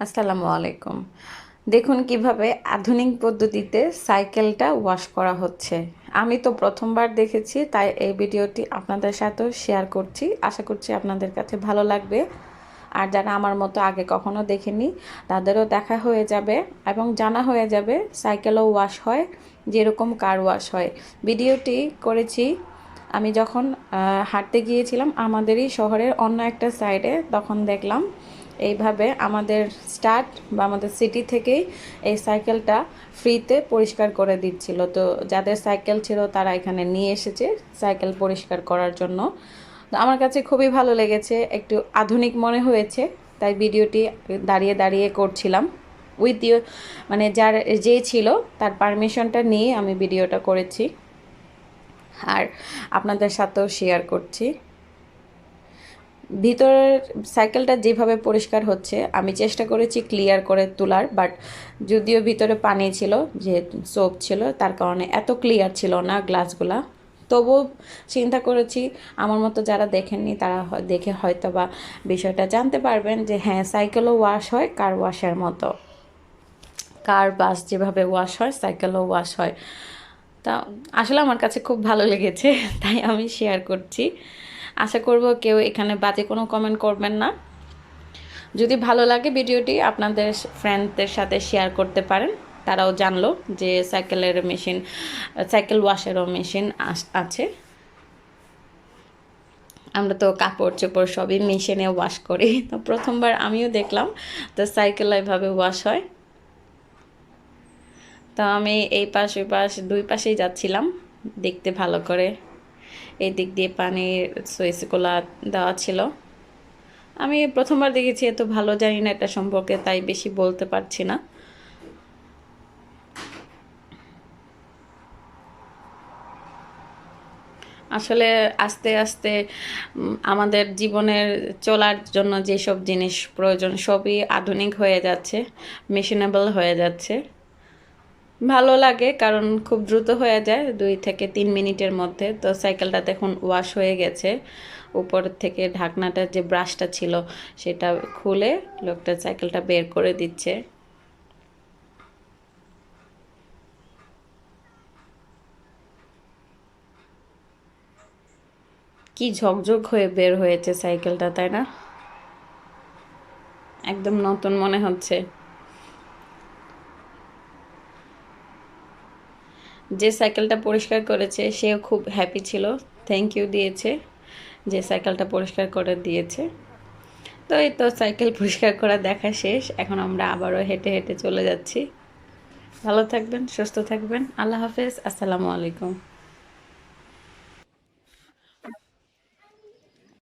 আসসালামু আলাইকুম। দেখুন কিভাবে আধুনিক পদ্ধতিতে সাইকেলটা ওয়াশ করা হচ্ছে। আমি তো প্রথমবার দেখেছি, তাই এই ভিডিওটি আপনাদের সাথেও শেয়ার করছি। আশা করছি আপনাদের কাছে ভালো লাগবে। আর যারা আমার মতো আগে কখনো দেখেনি তাদেরও দেখা হয়ে যাবে এবং জানা হয়ে যাবে সাইকেলও ওয়াশ হয় যেরকম কার ওয়াশ হয়। ভিডিওটি করেছি আমি যখন হাঁটতে গিয়েছিলাম আমাদেরই শহরের অন্য একটা সাইডে, তখন দেখলাম এইভাবে আমাদের স্টার্ট বা আমাদের সিটি থেকেই এই সাইকেলটা ফ্রিতে পরিষ্কার করে দিচ্ছিল। তো যাদের সাইকেল ছিল তারা এখানে নিয়ে এসেছে সাইকেল পরিষ্কার করার জন্য। তো আমার কাছে খুবই ভালো লেগেছে, একটু আধুনিক মনে হয়েছে, তাই ভিডিওটি দাঁড়িয়ে দাঁড়িয়ে করছিলাম। উইথ ইউ মানে যে ছিল তার পারমিশনটা নিয়ে আমি ভিডিওটা করেছি আর আপনাদের সাথেও শেয়ার করছি। ভিতরের সাইকেলটা যেভাবে পরিষ্কার হচ্ছে আমি চেষ্টা করেছি ক্লিয়ার করে তোলার, বাট যদিও ভিতরে পানি ছিল, যেহেতু সোপ ছিল, তার কারণে এত ক্লিয়ার ছিল না গ্লাসগুলা। তবুও চিন্তা করেছি আমার মতো যারা দেখেননি তারা দেখে হয়তো বা বিষয়টা জানতে পারবেন যে হ্যাঁ, সাইকেলও ওয়াশ হয় কার ওয়াশের মতো। কার বাস যেভাবে ওয়াশ হয় সাইকেলও ওয়াশ হয়। তা আসলে আমার কাছে খুব ভালো লেগেছে, তাই আমি শেয়ার করছি। আশা করব কেউ এখানে বাজে কোনো কমেন্ট করবেন না। যদি ভালো লাগে ভিডিওটি আপনাদের ফ্রেন্ডদের সাথে শেয়ার করতে পারেন, তারাও জানলো যে সাইকেলের মেশিন, সাইকেল ওয়াশেরও মেশিন আছে। আমরা তো কাপড় চোপড় সবই মেশিনে ওয়াশ করি, তো প্রথমবার আমিও দেখলাম তো সাইকেল এভাবে ওয়াশ হয়। তো আমি এই পাশ ওই পাশ দুই পাশেই যাচ্ছিলাম দেখতে ভালো করে। এই দিক দিয়ে পানির সুইচগুলা দেওয়া ছিল। আমি প্রথমবার দেখেছি, এত ভালো জানি না এটা সম্পর্কে, তাই বেশি বলতে পারছি না। আসলে আস্তে আস্তে আমাদের জীবনের চলার জন্য যেসব জিনিস প্রয়োজন সবই আধুনিক হয়ে যাচ্ছে, মেশিনেবল হয়ে যাচ্ছে। ভালো লাগে কারণ খুব দ্রুত হয়ে যায়, 2 থেকে 3 মিনিটের মধ্যে। তো সাইকেলটা দেখুন ওয়াশ হয়ে গেছে। উপর থেকে ঢাকনাটা যে ব্রাশটা ছিল সেটা খুলে লোকটা সাইকেলটা বের করে দিচ্ছে। কি ঝকঝক হয়ে বের হয়েছে সাইকেলটা, তাই না? একদম নতুন মনে হচ্ছে। যে সাইকেলটা পরিষ্কার করেছে সেও খুব হ্যাপি ছিল, থ্যাংক ইউ দিয়েছে যে সাইকেলটা পরিষ্কার করে দিয়েছে। তো এই তো সাইকেল পরিষ্কার করা দেখা শেষ, এখন আমরা আবারও হেঁটে হেঁটে চলে যাচ্ছি। ভালো থাকবেন, সুস্থ থাকবেন, আল্লাহ হাফেজ, আসসালামু আলাইকুম।